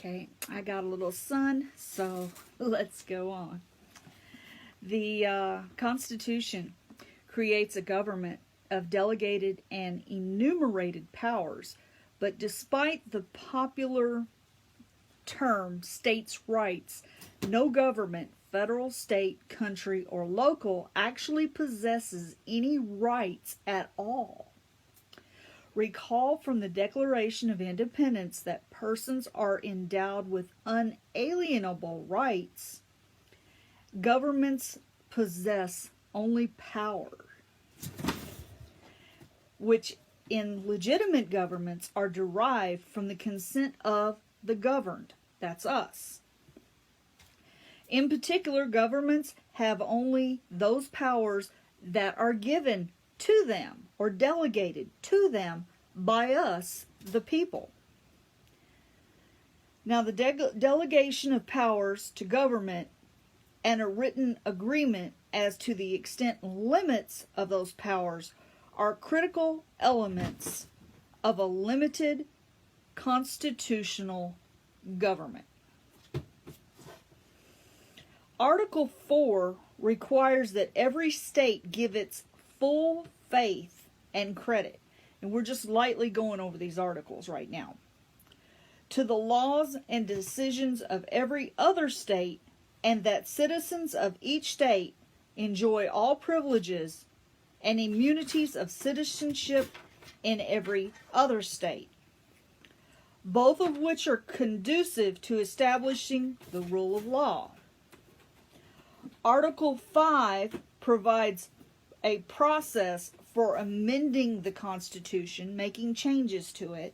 Okay, I got a little sun, so let's go on. The Constitution creates a government of delegated and enumerated powers, but despite the popular term states' rights, no government, federal, state, country, or local, actually possesses any rights at all. Recall from the Declaration of Independence that persons are endowed with unalienable rights. Governments possess only power, which in legitimate governments are derived from the consent of the governed. That's us. In particular, governments have only those powers that are given to them or delegated to them by us, the people. Now, the delegation of powers to government and a written agreement as to the extent and limits of those powers are critical elements of a limited constitutional government. Article 4 requires that every state give its full faith and credit, and we're just lightly going over these articles right now, to the laws and decisions of every other state, and that citizens of each state enjoy all privileges and immunities of citizenship in every other state, both of which are conducive to establishing the rule of law. Article 5 provides a process for amending the Constitution, making changes to it.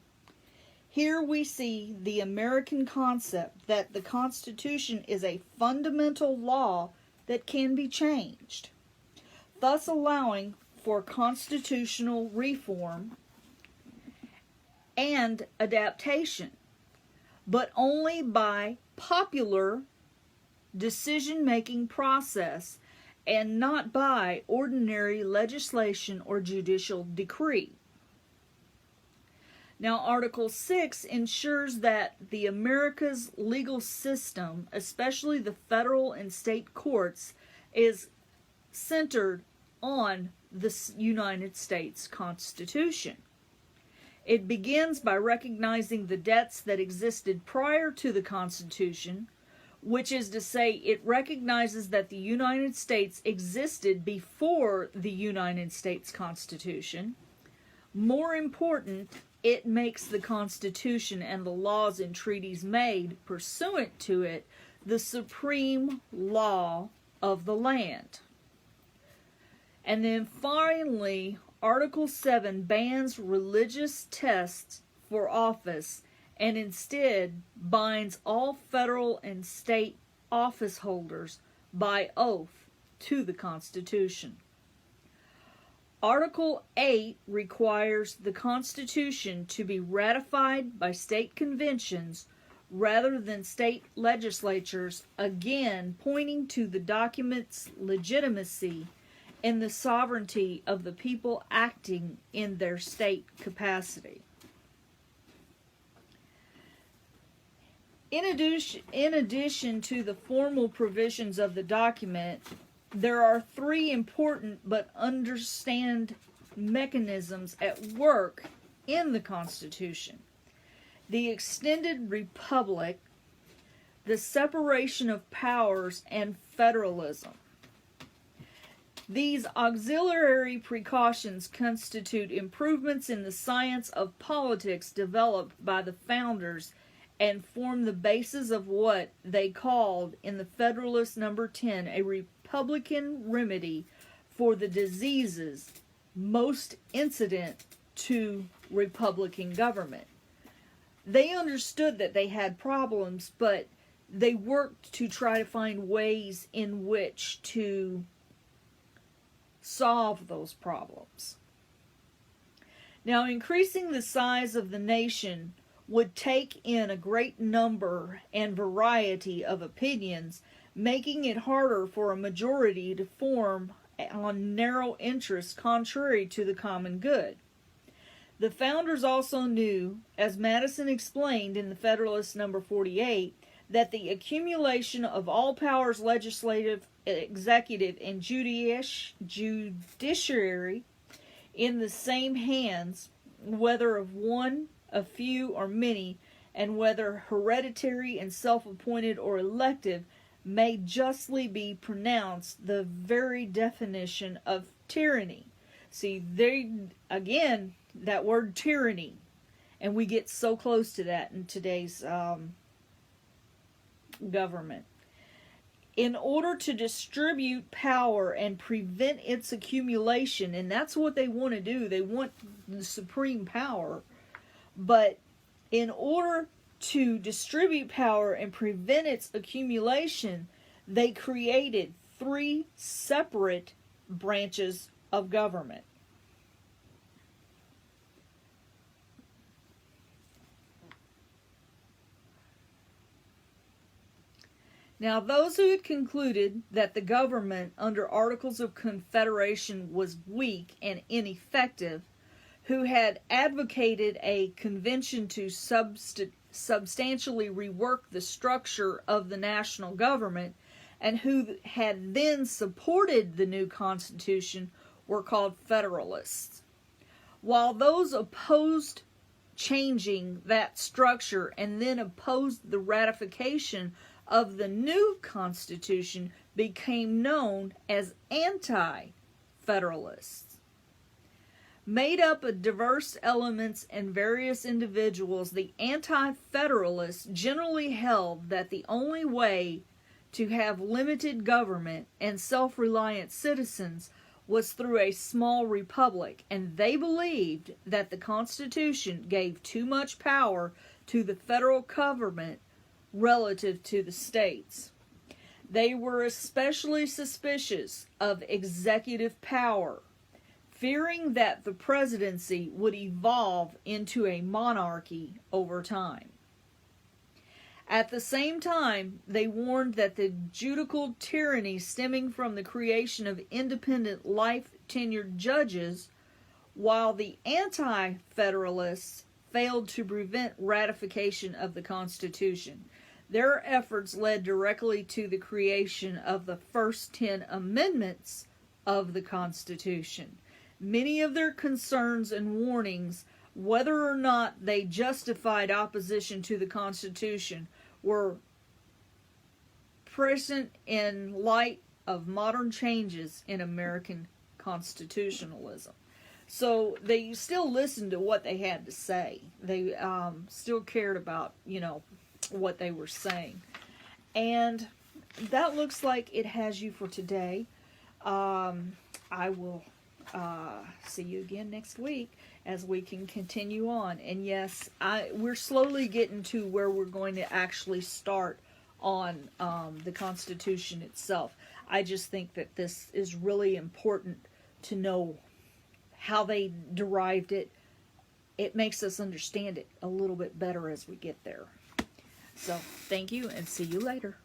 Here we see the American concept that the Constitution is a fundamental law that can be changed, thus allowing for constitutional reform and adaptation, but only by popular decision-making process and not by ordinary legislation or judicial decree. Now, Article 6 ensures that the America's legal system, especially the federal and state courts, is centered on the United States Constitution. It begins by recognizing the debts that existed prior to the Constitution, which is to say, it recognizes that the United States existed before the United States Constitution. More important, it makes the Constitution and the laws and treaties made pursuant to it the supreme law of the land. And then finally, Article 7 bans religious tests for office and instead binds all federal and state office holders by oath to the Constitution. Article 8 requires the Constitution to be ratified by state conventions rather than state legislatures, again pointing to the document's legitimacy and the sovereignty of the people acting in their state capacity. In addition to the formal provisions of the document, there are three important but understand mechanisms at work in the Constitution: the extended republic, the separation of powers, and federalism. These auxiliary precautions constitute improvements in the science of politics developed by the founders and form the basis of what they called in the Federalist number 10 a Republican remedy for the diseases most incident to Republican government. They understood that they had problems, but they worked to try to find ways in which to solve those problems. Now, increasing the size of the nation would take in a great number and variety of opinions, making it harder for a majority to form on narrow interests contrary to the common good. The founders also knew, as Madison explained in the Federalist number 48, that the accumulation of all powers, legislative, executive, and judiciary, in the same hands, whether of one, a few, or many, and whether hereditary and self-appointed or elective, may justly be pronounced the very definition of tyranny. See, again, that word tyranny, and we get so close to that in today's government. In order to distribute power and prevent its accumulation, and that's what they want to do, they want the supreme power, but in order to distribute power and prevent its accumulation, they created 3 separate branches of government. Now, those who had concluded that the government under Articles of Confederation was weak and ineffective, who had advocated a convention to substantially rework the structure of the national government, and who had then supported the new Constitution, were called Federalists. While those opposed changing that structure and then opposed the ratification of the new Constitution became known as Anti-Federalists. Made up of diverse elements and various individuals, the Anti-Federalists generally held that the only way to have limited government and self-reliant citizens was through a small republic, and they believed that the Constitution gave too much power to the federal government relative to the states. They were especially suspicious of executive power, fearing that the presidency would evolve into a monarchy over time. At the same time, they warned that the judicial tyranny stemming from the creation of independent life-tenured judges, while the Anti-Federalists failed to prevent ratification of the Constitution. Their efforts led directly to the creation of the first 10 amendments of the Constitution. Many of their concerns and warnings, whether or not they justified opposition to the Constitution, were present in light of modern changes in American constitutionalism. So they still listened to what they had to say. They still cared about, what they were saying. And that looks like it has you for today. I will see you again next week as we can continue on. And yes, we're slowly getting to where we're going to actually start on the Constitution itself. I just think that this is really important to know how they derived it. It makes us understand it a little bit better as we get there. So, thank you and see you later.